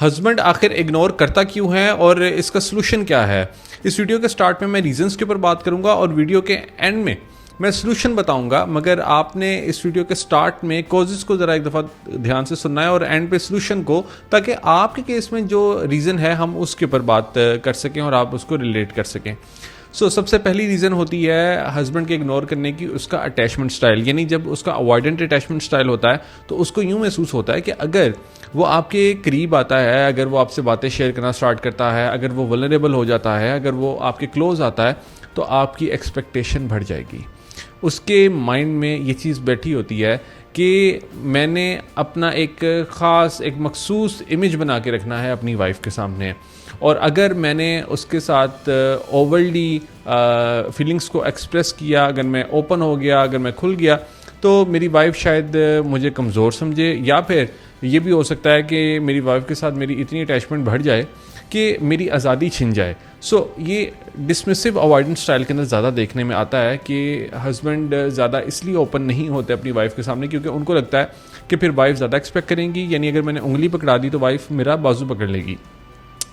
Husband آخر ignore کرتا کیوں ہے اور اس کا سلوشن کیا ہے. اس ویڈیو کے سٹارٹ میں ریزنز کے اوپر بات کروں گا اور ویڈیو کے اینڈ میں میں سلوشن بتاؤں گا, مگر آپ نے اس ویڈیو کے سٹارٹ میں کوزز کو ذرا ایک دفعہ دھیان سے سننا ہے اور اینڈ پہ سلوشن کو, تاکہ آپ کے کیس میں جو ریزن ہے ہم اس کے اوپر بات کر سکیں اور آپ اس کو ریلیٹ کر سکیں. سب سے پہلی ریزن ہوتی ہے ہسبینڈ کے اگنور کرنے کی اس کا اٹیچمنٹ سٹائل. یعنی جب اس کا اوائڈنٹ اٹیچمنٹ سٹائل ہوتا ہے تو اس کو یوں محسوس ہوتا ہے کہ اگر وہ آپ کے قریب آتا ہے, اگر وہ آپ سے باتیں شیئر کرنا سٹارٹ کرتا ہے, اگر وہ ولنریبل ہو جاتا ہے, اگر وہ آپ کے کلوز آتا ہے, تو آپ کی ایکسپیکٹیشن بڑھ جائے گی. اس کے مائنڈ میں یہ چیز بیٹھی ہوتی ہے کہ میں نے اپنا ایک خاص ایک مخصوص امیج بنا کے رکھنا ہے اپنی وائف کے سامنے, اور اگر میں نے اس کے ساتھ اوورلی فیلنگس کو ایکسپریس کیا, اگر میں اوپن ہو گیا, اگر میں کھل گیا, تو میری وائف شاید مجھے کمزور سمجھے, یا پھر یہ بھی ہو سکتا ہے کہ میری وائف کے ساتھ میری اتنی اٹیچمنٹ بڑھ جائے کہ میری آزادی چھن جائے. یہ ڈسمسو اوائڈنس سٹائل کے اندر زیادہ دیکھنے میں آتا ہے کہ ہسبینڈ زیادہ اس لیے اوپن نہیں ہوتے اپنی وائف کے سامنے کیونکہ ان کو لگتا ہے کہ پھر وائف زیادہ ایکسپیکٹ کریں گی. یعنی اگر میں نے انگلی پکڑا دی تو وائف میرا بازو پکڑ لے گی.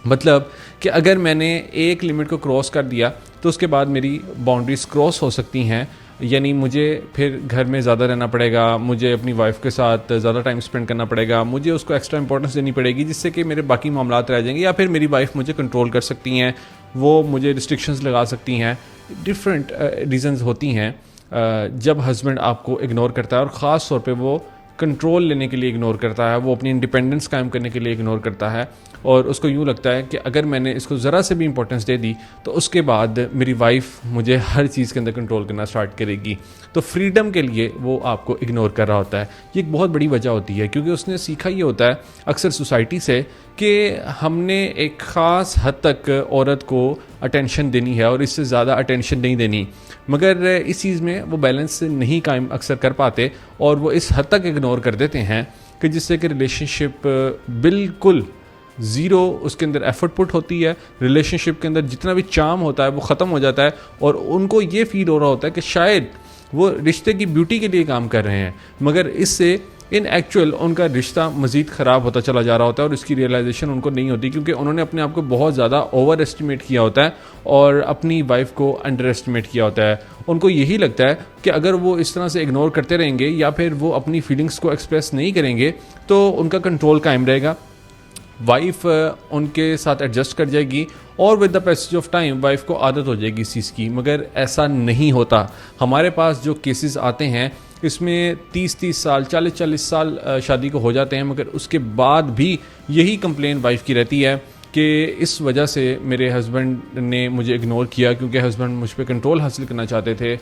مطلب کہ اگر میں نے ایک لمٹ کو کراس کر دیا تو اس کے بعد میری باؤنڈریز کراس ہو سکتی ہیں. یعنی مجھے پھر گھر میں زیادہ رہنا پڑے گا, مجھے اپنی وائف کے ساتھ زیادہ ٹائم اسپینڈ کرنا پڑے گا, مجھے اس کو ایکسٹرا امپورٹنس دینی پڑے گی, جس سے کہ میرے باقی معاملات رہ جائیں گے, یا پھر میری وائف مجھے کنٹرول کر سکتی ہیں, وہ مجھے ریسٹرکشنز لگا سکتی ہیں. ڈفرینٹ ریزنز ہوتی ہیں جب ہسبینڈ آپ کو اگنور کرتا ہے, اور خاص طور پہ وہ کنٹرول لینے کے لیے اگنور کرتا ہے, وہ اپنی انڈیپینڈنس قائم کرنے کے لیے اگنور کرتا ہے, اور اس کو یوں لگتا ہے کہ اگر میں نے اس کو ذرا سے بھی امپورٹنس دے دی تو اس کے بعد میری وائف مجھے ہر چیز کے اندر کنٹرول کرنا سٹارٹ کرے گی. تو فریڈم کے لیے وہ آپ کو اگنور کر رہا ہوتا ہے. یہ ایک بہت بڑی وجہ ہوتی ہے کیونکہ اس نے سیکھا یہ ہوتا ہے اکثر سوسائٹی سے کہ ہم نے ایک خاص حد تک عورت کو اٹینشن دینی ہے اور اس سے زیادہ اٹینشن نہیں دینی, مگر اس چیز میں وہ بیلنس نہیں قائم اکثر کر پاتے اور وہ اس حد تک اگنور کر دیتے ہیں کہ جس سے کہ ریلیشن شپ بالکل زیرو اس کے اندر ایفرٹ پٹ ہوتی ہے. ریلیشن شپ کے اندر جتنا بھی چارم ہوتا ہے وہ ختم ہو جاتا ہے, اور ان کو یہ فیل ہو رہا ہوتا ہے کہ شاید وہ رشتے کی بیوٹی کے لیے کام کر رہے ہیں, مگر اس سے ان ایکچوئل ان کا رشتہ مزید خراب ہوتا چلا جا رہا ہوتا ہے, اور اس کی ریئلائزیشن ان کو نہیں ہوتی کیونکہ انہوں نے اپنے آپ کو بہت زیادہ اوور ایسٹیمیٹ کیا ہوتا ہے اور اپنی وائف کو انڈر ایسٹیمیٹ کیا ہوتا ہے. ان کو یہی لگتا ہے کہ اگر وہ اس طرح سے اگنور کرتے رہیں گے یا پھر وہ اپنی فیلنگس کو ایکسپریس نہیں کریں گے تو ان کا کنٹرول قائم رہے گا, وائف ان کے ساتھ ایڈجسٹ کر جائے گی, اور with the passage of time wife کو عادت ہو جائے گی اس چیز کی. مگر ایسا نہیں ہوتا. ہمارے پاس جو کیسز آتے ہیں اس میں 30 سال 40 سال شادی کو ہو جاتے ہیں, مگر اس کے بعد بھی یہی کمپلین وائف کی رہتی ہے کہ اس وجہ سے میرے ہسبینڈ نے مجھے اگنور کیا کیونکہ ہسبینڈ مجھ پہ کنٹرول حاصل کرنا چاہتے تھے,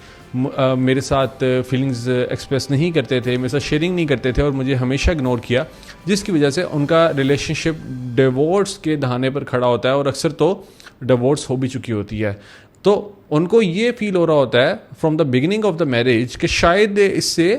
میرے ساتھ فیلنگز ایکسپریس نہیں کرتے تھے, میرے ساتھ شیئرنگ نہیں کرتے تھے, اور مجھے ہمیشہ اگنور کیا, جس کی وجہ سے ان کا ریلیشن شپ ڈیورس کے دہانے پر کھڑا ہوتا ہے, اور اکثر تو ڈیورس ہو بھی چکی ہوتی ہے. تو ان کو یہ فیل ہو رہا ہوتا ہے from the beginning of the marriage کہ شاید اس سے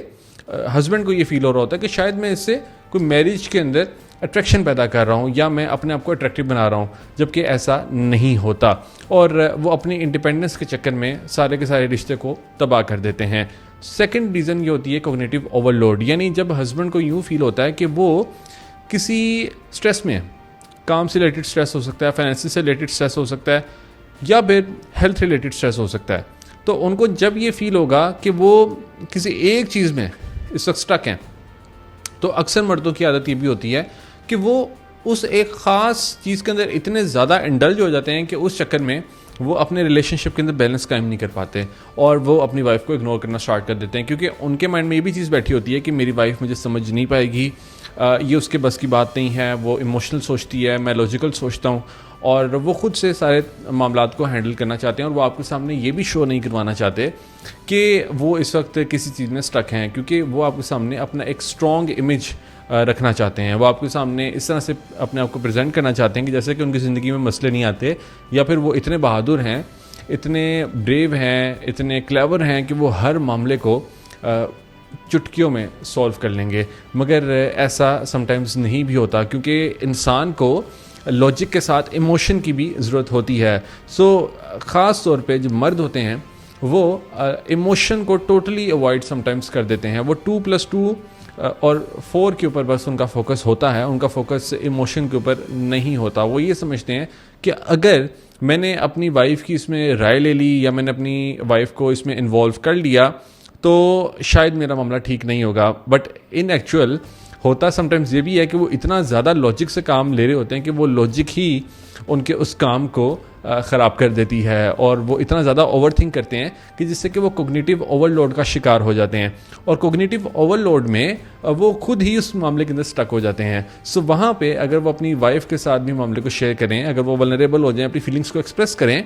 ہسبینڈ کو یہ فیل ہو رہا ہوتا ہے کہ شاید میں اس سے کوئی میرج کے اندر اٹریکشن پیدا کر رہا ہوں یا میں اپنے آپ کو اٹریکٹیو بنا رہا ہوں, جبکہ ایسا نہیں ہوتا, اور وہ اپنی انڈیپینڈنس کے چکر میں سارے کے سارے رشتے کو تباہ کر دیتے ہیں. سیکنڈ ریزن یہ ہوتی ہے کوگنیٹو اوور لوڈ. یعنی جب ہسبینڈ کو یوں فیل ہوتا ہے کہ وہ کسی اسٹریس میں, کام سے ریلیٹڈ اسٹریس ہو سکتا ہے, فائنینس سے ریلیٹڈ اسٹریس ہو سکتا ہے, یا پھر ہیلتھ ریلیٹڈ اسٹریس ہو سکتا ہے, تو ان کو جب یہ فیل ہوگا کہ وہ کسی ایک چیز میں اس وقت اسٹک ہیں, تو اکثر مردوں کی عادت یہ بھی ہوتی ہے کہ وہ اس ایک خاص چیز کے اندر اتنے زیادہ انڈلج ہو جاتے ہیں کہ اس چکر میں وہ اپنے ریلیشن شپ کے اندر بیلنس قائم نہیں کر پاتے, اور وہ اپنی وائف کو اگنور کرنا اسٹارٹ کر دیتے ہیں کیونکہ ان کے مائنڈ میں یہ بھی چیز بیٹھی ہوتی ہے کہ میری وائف مجھے سمجھ نہیں پائے گی, یہ اس کے بس کی بات نہیں ہے, وہ ایموشنل سوچتی ہے, میں لاجیکل سوچتا ہوں, اور وہ خود سے سارے معاملات کو ہینڈل کرنا چاہتے ہیں, اور وہ آپ کے سامنے یہ بھی شو نہیں کروانا چاہتے کہ وہ اس وقت کسی چیز میں سٹک ہیں, کیونکہ وہ آپ کے سامنے اپنا ایک اسٹرانگ امیج رکھنا چاہتے ہیں. وہ آپ کے سامنے اس طرح سے اپنے آپ کو پریزنٹ کرنا چاہتے ہیں کہ جیسے کہ ان کی زندگی میں مسئلے نہیں آتے, یا پھر وہ اتنے بہادر ہیں, اتنے بریو ہیں, اتنے کلیور ہیں کہ وہ ہر معاملے کو چٹکیوں میں سولو کر لیں گے. مگر ایسا سم ٹائمز نہیں بھی ہوتا, کیونکہ انسان کو لاجک کے ساتھ ایموشن کی بھی ضرورت ہوتی ہے. خاص طور پہ جو مرد ہوتے ہیں وہ ایموشن کو ٹوٹلی اوائڈ سم ٹائمز کر دیتے ہیں. وہ 2+2 اور 4 کے اوپر بس ان کا فوکس ہوتا ہے, ان کا فوکس ایموشن کے اوپر نہیں ہوتا. وہ یہ سمجھتے ہیں کہ اگر میں نے اپنی وائف کی اس میں رائے لے لی یا میں نے اپنی وائف کو اس میں انوالو کر لیا تو شاید میرا معاملہ ٹھیک نہیں ہوگا. بٹ ان ایکچوئل ہوتا سم ٹائمز یہ بھی ہے کہ وہ اتنا زیادہ لاجک سے کام لے رہے ہوتے ہیں کہ وہ لاجک ہی ان کے اس کام کو خراب کر دیتی ہے, اور وہ اتنا زیادہ اوور تھنک کرتے ہیں کہ جس سے کہ وہ کوگنیٹیو اوور لوڈ کا شکار ہو جاتے ہیں, اور کوگنیٹیو اوور لوڈ میں وہ خود ہی اس معاملے کے اندر سٹک ہو جاتے ہیں. سو وہاں پہ اگر وہ اپنی وائف کے ساتھ بھی معاملے کو شیئر کریں, اگر وہ ولنریبل ہو جائیں, اپنی فیلنگس کو ایکسپریس کریں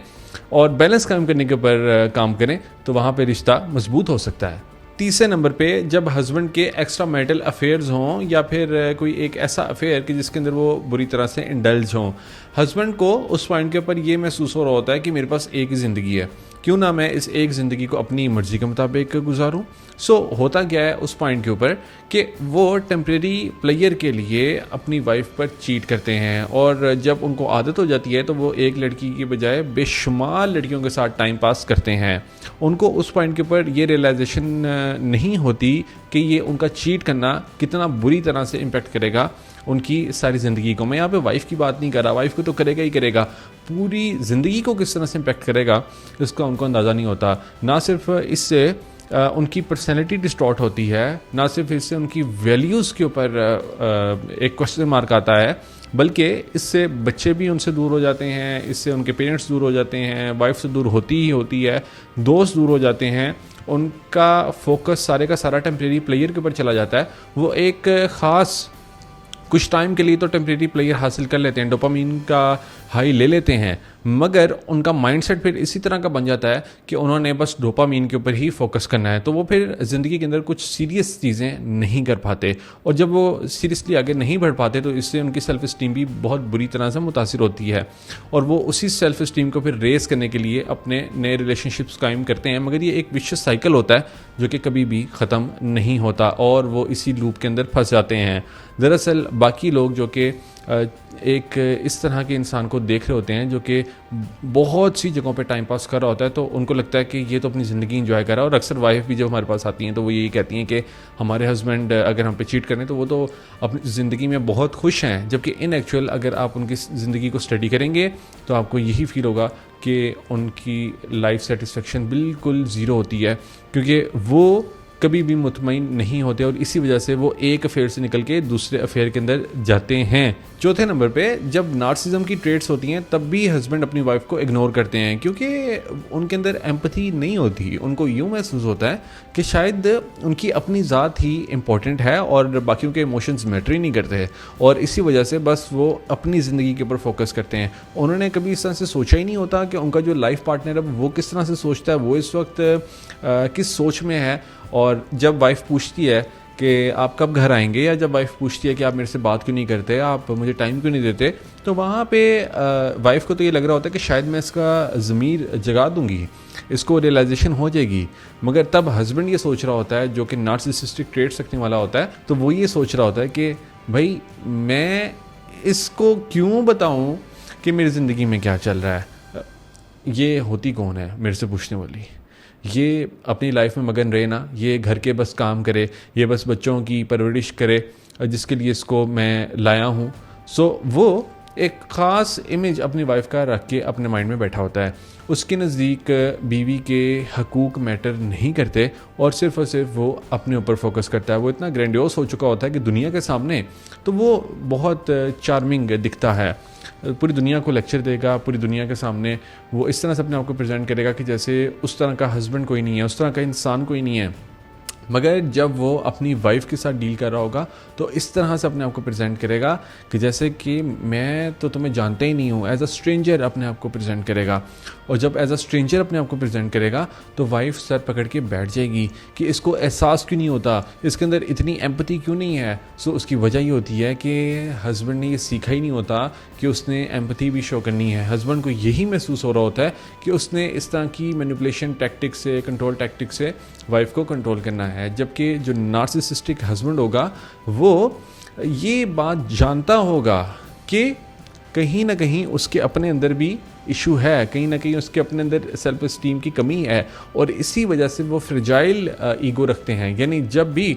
اور بیلنس قائم کرنے کے اوپر کام کریں, تو وہاں پہ رشتہ مضبوط ہو سکتا ہے. تیسرے نمبر پہ جب ہسبینڈ کے ایکسٹرا میرٹل افیئرز ہوں یا پھر کوئی ایک ایسا افیئر کہ جس کے اندر وہ بری طرح سے انڈلج ہوں, ہسبینڈ کو اس پوائنٹ کے اوپر یہ محسوس ہو رہا ہوتا ہے کہ میرے پاس ایک ہی زندگی ہے, کیوں نہ میں اس ایک زندگی کو اپنی مرضی کے مطابق گزاروں. سو ہوتا کیا ہے اس پوائنٹ کے اوپر کہ وہ ٹیمپریری پلیئر کے لیے اپنی وائف پر چیٹ کرتے ہیں, اور جب ان کو عادت ہو جاتی ہے تو وہ ایک لڑکی کی بجائے بے شمار لڑکیوں کے ساتھ ٹائم پاس کرتے ہیں. ان کو اس پوائنٹ کے اوپر یہ ریئلائزیشن نہیں ہوتی کہ یہ ان کا چیٹ کرنا کتنا بری طرح سے امپیکٹ کرے گا ان کی ساری زندگی کو. میں یہاں پہ وائف کی بات نہیں کر رہا, وائف کو تو کرے گا ہی کرے گا, پوری زندگی کو کس طرح سے امپیکٹ کرے گا اس کا ان کو اندازہ نہیں ہوتا. نہ صرف اس سے ان کی پرسنالٹی ڈسٹارٹ ہوتی ہے, نہ صرف اس سے ان کی ویلیوز کے اوپر ایک کوسچن مارک آتا ہے, بلکہ اس سے بچے بھی ان سے دور ہو جاتے ہیں, اس سے ان کے پیرنٹس دور ہو جاتے ہیں, وائف سے دور ہوتی ہی ہوتی ہے, دوست دور ہو جاتے ہیں, ان کا فوکس سارے کا سارا ٹیمپریری پلیئر کے اوپر چلا جاتا ہے. وہ ایک خاص کچھ ٹائم کے لیے تو ٹیمپریری پلیئر حاصل کر لیتے ہیں, ڈوپامین کا ہائی لے لیتے ہیں, مگر ان کا مائنڈ سیٹ پھر اسی طرح کا بن جاتا ہے کہ انہوں نے بس ڈوپامین کے اوپر ہی فوکس کرنا ہے. تو وہ پھر زندگی کے اندر کچھ سیریس چیزیں نہیں کر پاتے, اور جب وہ سیریسلی آگے نہیں بڑھ پاتے تو اس سے ان کی سیلف اسٹیم بھی بہت بری طرح سے متاثر ہوتی ہے, اور وہ اسی سیلف اسٹیم کو پھر ریز کرنے کے لیے اپنے نئے ریلیشن شپس قائم کرتے ہیں. مگر یہ ایک وشیس سائیکل ہوتا ہے جو کہ کبھی بھی ختم نہیں ہوتا, اور وہ اسی لوپ کے اندر پھنس جاتے ہیں. دراصل باقی لوگ جو کہ ایک اس طرح کے انسان کو دیکھ رہے ہوتے ہیں جو کہ بہت سی جگہوں پہ ٹائم پاس کر رہا ہوتا ہے, تو ان کو لگتا ہے کہ یہ تو اپنی زندگی انجوائے کر رہا ہے. اور اکثر وائف بھی جب ہمارے پاس آتی ہیں تو وہ یہی کہتی ہیں کہ ہمارے ہسبینڈ اگر ہم پہ چیٹ کریں تو وہ تو اپنی زندگی میں بہت خوش ہیں, جبکہ ان ایکچوئل اگر آپ ان کی زندگی کو اسٹڈی کریں گے تو آپ کو یہی فیل ہوگا کہ ان کی لائف سیٹسفیکشن بالکل زیرو ہوتی ہے, کیونکہ وہ کبھی بھی مطمئن نہیں ہوتے, اور اسی وجہ سے وہ ایک افیئر سے نکل کے دوسرے افیئر کے اندر جاتے ہیں. چوتھے نمبر پہ جب نارسزم کی ٹریٹس ہوتی ہیں تب بھی ہسبینڈ اپنی وائف کو اگنور کرتے ہیں, کیونکہ ان کے اندر ایمپتھی نہیں ہوتی. ان کو یوں محسوس ہوتا ہے کہ شاید ان کی اپنی ذات ہی امپورٹنٹ ہے اور باقیوں کے ایموشنز میٹر ہی نہیں کرتے, اور اسی وجہ سے بس وہ اپنی زندگی کے اوپر فوکس کرتے ہیں. انہوں نے کبھی اس طرح سے سوچا ہی نہیں ہوتا کہ ان کا جو لائف پارٹنر ہے وہ کس طرح سے سوچتا ہے, وہ اس وقت کس سوچ میں ہے. اور جب وائف پوچھتی ہے کہ آپ کب گھر آئیں گے, یا جب وائف پوچھتی ہے کہ آپ میرے سے بات کیوں نہیں کرتے, آپ مجھے ٹائم کیوں نہیں دیتے, تو وہاں پہ وائف کو تو یہ لگ رہا ہوتا ہے کہ شاید میں اس کا ضمیر جگا دوں گی, اس کو ریئلائزیشن ہو جائے گی. مگر تب ہسبینڈ یہ سوچ رہا ہوتا ہے جو کہ نارسسسٹک ٹریٹس رکھنے والا ہوتا ہے, تو وہ یہ سوچ رہا ہوتا ہے کہ بھائی میں اس کو کیوں بتاؤں کہ میری زندگی میں کیا چل رہا ہے, یہ ہوتی کون ہے میرے سے پوچھنے والی, یہ اپنی لائف میں مگن رہے نا, یہ گھر کے بس کام کرے, یہ بس بچوں کی پرورش کرے جس کے لیے اس کو میں لایا ہوں. سو وہ ایک خاص امیج اپنی وائف کا رکھ کے اپنے مائنڈ میں بیٹھا ہوتا ہے. اس کے نزدیک بیوی کے حقوق میٹر نہیں کرتے, اور صرف وہ اپنے اوپر فوکس کرتا ہے. وہ اتنا گرینڈیوس ہو چکا ہوتا ہے کہ دنیا کے سامنے تو وہ بہت چارمنگ دکھتا ہے, پوری دنیا کو لیکچر دے گا, پوری دنیا کے سامنے وہ اس طرح سے اپنے آپ کو پریزنٹ کرے گا کہ جیسے اس طرح کا ہسبینڈ کوئی نہیں ہے, اس طرح کا انسان کوئی نہیں ہے. مگر جب وہ اپنی وائف کے ساتھ ڈیل کر رہا ہوگا تو اس طرح سے اپنے آپ کو پریزنٹ کرے گا کہ جیسے کہ میں تو تمہیں جانتا ہی نہیں ہوں, ایز اے اسٹرینجر اپنے آپ کو پریزنٹ کرے گا. اور جب ایز اے اسٹرینجر اپنے آپ کو پریزنٹ کرے گا تو وائف سر پکڑ کے بیٹھ جائے گی کہ اس کو احساس کیوں نہیں ہوتا, اس کے اندر اتنی ایمپتھی کیوں نہیں ہے. سو اس کی وجہ یہ ہوتی ہے کہ ہسبینڈ نے یہ سیکھا ہی نہیں ہوتا کہ اس نے ایمپتھی بھی شو کرنی ہے. ہسبینڈ کو یہی محسوس ہو رہا ہوتا ہے کہ اس نے اس طرح کی مینیپولیشن ٹیکٹک سے, کنٹرول ٹیکٹک سے وائف کو کنٹرول کرنا ہے. جبکہ جو نارسسسٹک ہسبینڈ ہوگا وہ یہ بات جانتا ہوگا کہ کہیں نہ کہیں اس کے اپنے اندر بھی ایشو ہے, کہیں نہ کہیں اس کے اپنے اندر سیلف اسٹیم کی کمی ہے, اور اسی وجہ سے وہ فرجائل ایگو رکھتے ہیں. یعنی جب بھی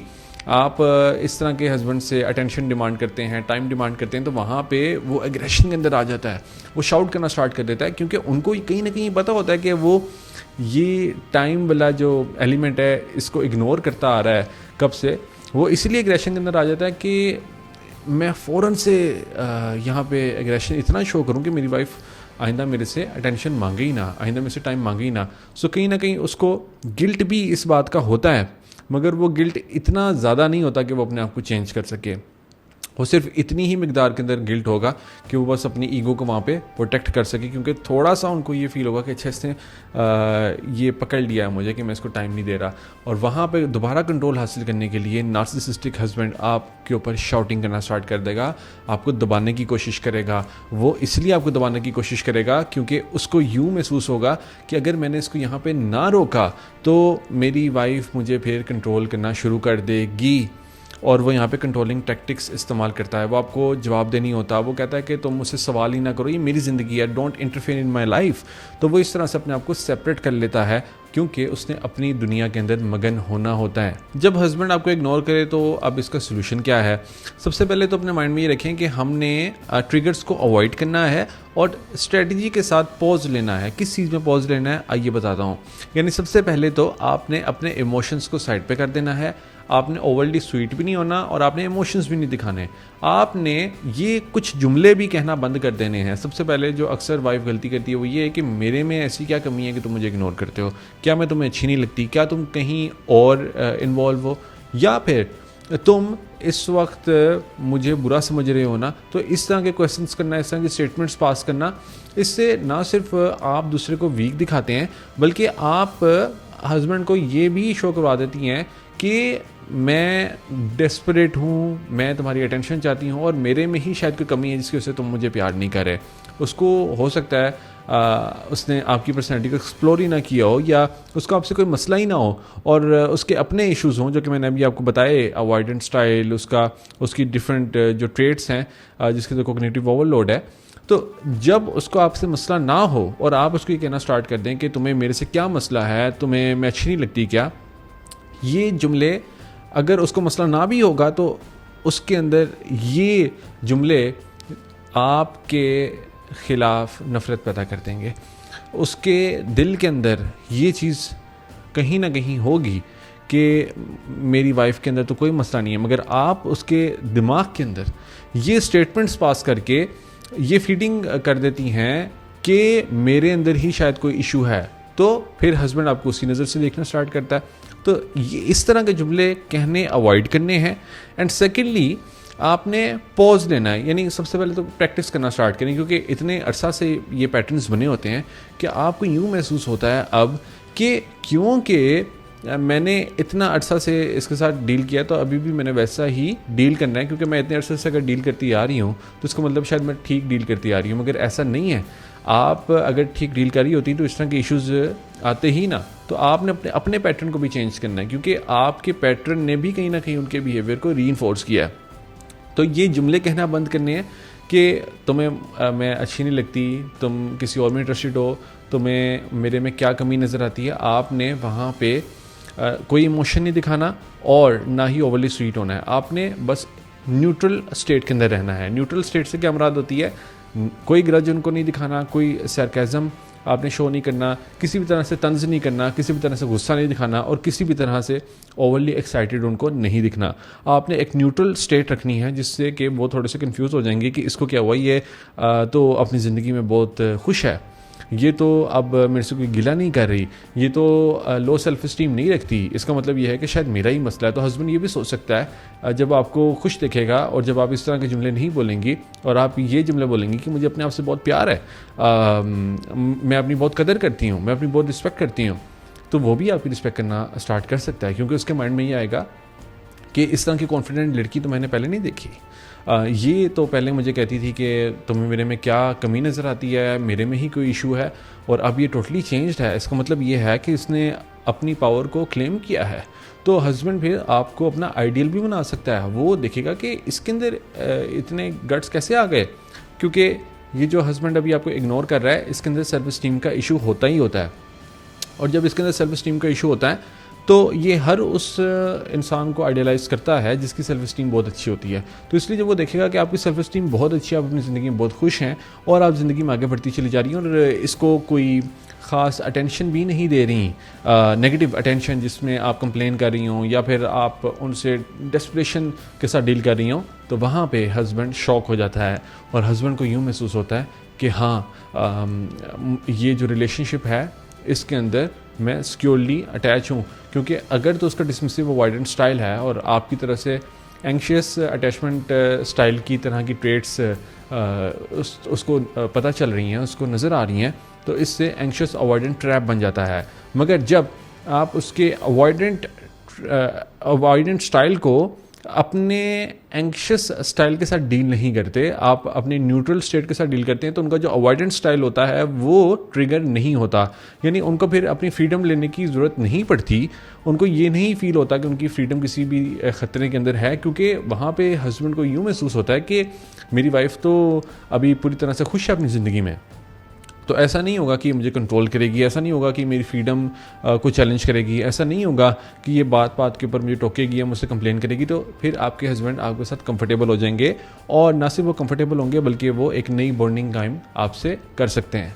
آپ اس طرح کے ہسبینڈ سے اٹینشن ڈیمانڈ کرتے ہیں, ٹائم ڈیمانڈ کرتے ہیں, تو وہاں پہ وہ ایگریشن کے اندر آ جاتا ہے, وہ شاؤٹ کرنا اسٹارٹ کر دیتا ہے, کیونکہ ان کو کہیں نہ کہیں پتہ ہوتا ہے کہ وہ یہ ٹائم والا جو ایلیمنٹ ہے اس کو اگنور کرتا آ رہا ہے کب سے. وہ اسی لیے ایگریشن کے اندر آ جاتا ہے کہ میں فوراً سے یہاں پہ ایگریشن اتنا شو کروں کہ میری وائف آئندہ میرے سے اٹینشن مانگے ہی نہ, آئندہ میرے سے ٹائم مانگے ہی نہ. سو کہیں نہ کہیں اس کو گلٹ بھی اس بات کا ہوتا ہے, مگر وہ گلٹ اتنا زیادہ نہیں ہوتا کہ وہ اپنے آپ کو چینج کر سکے. وہ صرف اتنی ہی مقدار کے اندر گلٹ ہوگا کہ وہ بس اپنی ایگو کو وہاں پہ پروٹیکٹ کر سکے, کیونکہ تھوڑا سا ان کو یہ فیل ہوگا کہ اچھا اس نے یہ پکڑ لیا ہے مجھے کہ میں اس کو ٹائم نہیں دے رہا. اور وہاں پہ دوبارہ کنٹرول حاصل کرنے کے لیے نارسسسٹک ہسبینڈ آپ کے اوپر شاؤٹنگ کرنا اسٹارٹ کر دے گا, آپ کو دبانے کی کوشش کرے گا. وہ اس لیے آپ کو دبانے کی کوشش کرے گا کیونکہ اس کو یوں محسوس ہوگا کہ اگر میں نے اس کو یہاں پہ نہ روکا تو میری وائف مجھے پھر کنٹرول کرنا شروع کر دے گی. اور وہ یہاں پہ کنٹرولنگ ٹیکٹکس استعمال کرتا ہے. وہ آپ کو جواب دے نہیں ہوتا, وہ کہتا ہے کہ تم مجھ سے سوال ہی نہ کرو, یہ میری زندگی ہے, don't interfere in my life. تو وہ اس طرح سے اپنے آپ کو سیپریٹ کر لیتا ہے کیونکہ اس نے اپنی دنیا کے اندر مگن ہونا ہوتا ہے. جب ہسبینڈ آپ کو اگنور کرے تو اب اس کا سلوشن کیا ہے؟ سب سے پہلے تو اپنے مائنڈ میں یہ رکھیں کہ ہم نے ٹریگرز کو اوائڈ کرنا ہے اور اسٹریٹجی کے ساتھ پوز لینا ہے. کس چیز میں پوز لینا ہے آئیے بتاتا ہوں. یعنی سب سے پہلے تو آپ نے اپنے ایموشنز کو سائڈ پہ کر دینا ہے. آپ نے اوورلی سویٹ بھی نہیں ہونا اور آپ نے ایموشنز بھی نہیں دکھانے. آپ نے یہ کچھ جملے بھی کہنا بند کر دینے ہیں. سب سے پہلے جو اکثر وائف غلطی کرتی ہے وہ یہ ہے کہ میرے میں ایسی کیا کمی ہے کہ تم مجھے اگنور کرتے ہو, کیا میں تمہیں اچھی نہیں لگتی, کیا تم کہیں اور انوالو ہو, یا پھر تم اس وقت مجھے برا سمجھ رہے ہو نا. تو اس طرح کے کویسچنس کرنا, اس طرح کے اسٹیٹمنٹس پاس کرنا, اس سے نہ صرف آپ دوسرے کو ویک دکھاتے ہیں بلکہ آپ ہسبینڈ کو یہ بھی شو کروا دیتی ہیں کہ میں ڈیسپریٹ ہوں, میں تمہاری اٹینشن چاہتی ہوں اور میرے میں ہی شاید کوئی کمی ہے جس کی وجہ سے تم مجھے پیار نہیں کر رہے. اس کو ہو سکتا ہے اس نے آپ کی پرسنالٹی کو ایکسپلور ہی نہ کیا ہو, یا اس کو آپ سے کوئی مسئلہ ہی نہ ہو اور اس کے اپنے ایشوز ہوں جو کہ میں نے ابھی آپ کو بتائے, اوائڈنٹ اسٹائل, اس کی ڈفرینٹ جو ٹریٹس ہیں جس کے اندر کوگنیٹو اوور لوڈ ہے. تو جب اس کو آپ سے مسئلہ نہ ہو اور آپ اس کو یہ کہنا اسٹارٹ کر دیں کہ تمہیں میرے سے کیا مسئلہ ہے, تمہیں میں اچھی نہیں لگتی کیا, یہ جملے اگر اس کو مسئلہ نہ بھی ہوگا تو اس کے اندر یہ جملے آپ کے خلاف نفرت پیدا کر دیں گے. اس کے دل کے اندر یہ چیز کہیں نہ کہیں ہوگی کہ میری وائف کے اندر تو کوئی مسئلہ نہیں ہے, مگر آپ اس کے دماغ کے اندر یہ سٹیٹمنٹس پاس کر کے یہ فیڈنگ کر دیتی ہیں کہ میرے اندر ہی شاید کوئی ایشو ہے. تو پھر ہسبینڈ آپ کو اسی نظر سے دیکھنا اسٹارٹ کرتا ہے. تو یہ اس طرح کے جملے کہنے اوائڈ کرنے ہیں. اینڈ سیکنڈلی آپ نے پوز لینا ہے, یعنی سب سے پہلے تو پریکٹس کرنا اسٹارٹ کریں, کیونکہ اتنے عرصہ سے یہ پیٹرنز بنے ہوتے ہیں کہ آپ کو یوں محسوس ہوتا ہے اب کہ کیونکہ میں نے اتنا عرصہ سے اس کے ساتھ ڈیل کیا تو ابھی بھی میں نے ویسا ہی ڈیل کرنا ہے, کیونکہ میں اتنے عرصے سے اگر ڈیل کرتی آ رہی ہوں تو اس کا مطلب شاید میں ٹھیک ڈیل کرتی آ رہی ہوں, مگر ایسا نہیں ہے. آپ اگر ٹھیک ڈیل کر رہی ہوتی تو اس طرح کے ایشوز آتے ہی نہ. تو آپ نے اپنے پیٹرن کو بھی چینج کرنا ہے, کیونکہ آپ کے پیٹرن نے بھی کہیں نہ کہیں ان کے بیہیویئر کو ری انفورس کیا ہے. تو یہ جملے کہنا بند کرنے ہیں کہ تمہیں میں اچھی نہیں لگتی, تم کسی اور میں انٹرسٹڈ ہو, تمہیں میرے میں کیا کمی نظر آتی ہے. آپ نے وہاں پہ کوئی ایموشن نہیں دکھانا اور نہ ہی اوورلی سویٹ ہونا ہے. آپ نے بس نیوٹرل اسٹیٹ کے اندر رہنا ہے. نیوٹرل اسٹیٹ سے کیا مراد ہوتی ہے, کوئی گرج ان کو نہیں دکھانا, کوئی سارکیزم آپ نے شو نہیں کرنا, کسی بھی طرح سے طنز نہیں کرنا, کسی بھی طرح سے غصہ نہیں دکھانا اور کسی بھی طرح سے اوورلی ایکسائٹیڈ ان کو نہیں دکھنا. آپ نے ایک نیوٹرل اسٹیٹ رکھنی ہے جس سے کہ وہ تھوڑے سے کنفیوز ہو جائیں گے کہ اس کو کیا ہوا, یہ تو اپنی زندگی میں بہت خوش ہے, یہ تو اب میرے سے کوئی گلہ نہیں کر رہی, یہ تو لو سیلف اسٹیم نہیں رکھتی, اس کا مطلب یہ ہے کہ شاید میرا ہی مسئلہ ہے. تو ہسبینڈ یہ بھی سوچ سکتا ہے جب آپ کو خوش دیکھے گا اور جب آپ اس طرح کے جملے نہیں بولیں گی اور آپ یہ جملے بولیں گی کہ مجھے اپنے آپ سے بہت پیار ہے, میں اپنی بہت قدر کرتی ہوں, میں اپنی بہت رسپیکٹ کرتی ہوں, تو وہ بھی آپ کی رسپیکٹ کرنا اسٹارٹ کر سکتا ہے, کیونکہ اس کے مائنڈ میں یہ آئے گا کہ اس طرح کی کانفیڈنٹ لڑکی تو میں نے پہلے نہیں دیکھی. یہ تو پہلے مجھے کہتی تھی کہ تمہیں میرے میں کیا کمی نظر آتی ہے, میرے میں ہی کوئی ایشو ہے, اور اب یہ ٹوٹلی چینجڈ ہے. اس کا مطلب یہ ہے کہ اس نے اپنی پاور کو کلیم کیا ہے. تو ہسبینڈ پھر آپ کو اپنا آئیڈیل بھی بنا سکتا ہے. وہ دیکھے گا کہ اس کے اندر اتنے گٹس کیسے آ گئے, کیونکہ یہ جو ہسبینڈ ابھی آپ کو اگنور کر رہا ہے اس کے اندر سیلف اسٹیم کا ایشو ہوتا ہی ہوتا ہے. اور جب اس کے اندر سیلف اسٹیم کا ایشو ہوتا ہے تو یہ ہر اس انسان کو آئیڈیلائز کرتا ہے جس کی سیلف اسٹیم بہت اچھی ہوتی ہے. تو اس لیے جب وہ دیکھے گا کہ آپ کی سیلف اسٹیم بہت اچھی ہے, آپ اپنی زندگی میں بہت خوش ہیں اور آپ زندگی میں آگے بڑھتی چلی جا رہی ہیں اور اس کو کوئی خاص اٹینشن بھی نہیں دے رہی, نیگیٹو اٹینشن جس میں آپ کمپلین کر رہی ہوں یا پھر آپ ان سے ڈسپریشن کے ساتھ ڈیل کر رہی ہوں, تو وہاں پہ ہسبینڈ شوک ہو جاتا ہے اور ہسبینڈ کو یوں محسوس ہوتا ہے کہ ہاں یہ جو ریلیشن شپ ہے اس کے اندر میں سیکیورلی اٹیچ ہوں. کیونکہ اگر تو اس کا ڈسمسو اوائڈنٹ سٹائل ہے اور آپ کی طرح سے اینکشیس اٹیچمنٹ سٹائل کی طرح کی ٹریٹس اس کو پتہ چل رہی ہیں, اس کو نظر آ رہی ہیں, تو اس سے اینکشیس اوائڈنٹ ٹریپ بن جاتا ہے. مگر جب آپ اس کے اوائڈنٹ سٹائل کو اپنے اینکشس سٹائل کے ساتھ ڈیل نہیں کرتے, آپ اپنے نیوٹرل سٹیٹ کے ساتھ ڈیل کرتے ہیں, تو ان کا جو اوائڈنٹ سٹائل ہوتا ہے وہ ٹریگر نہیں ہوتا. یعنی ان کو پھر اپنی فریڈم لینے کی ضرورت نہیں پڑتی, ان کو یہ نہیں فیل ہوتا کہ ان کی فریڈم کسی بھی خطرے کے اندر ہے, کیونکہ وہاں پہ ہسبینڈ کو یوں محسوس ہوتا ہے کہ میری وائف تو ابھی پوری طرح سے خوش ہے اپنی زندگی میں, تو ایسا نہیں ہوگا کہ مجھے کنٹرول کرے گی, ایسا نہیں ہوگا کہ میری فریڈم کو چیلنج کرے گی, ایسا نہیں ہوگا کہ یہ بات کے اوپر مجھے ٹوکے گی یا مجھ سے کمپلین کرے گی. تو پھر آپ کے ہسبینڈ آپ کے ساتھ کمفرٹیبل ہو جائیں گے, اور نہ صرف وہ کمفرٹیبل ہوں گے بلکہ وہ ایک نئی بانڈنگ قائم آپ سے کر سکتے ہیں.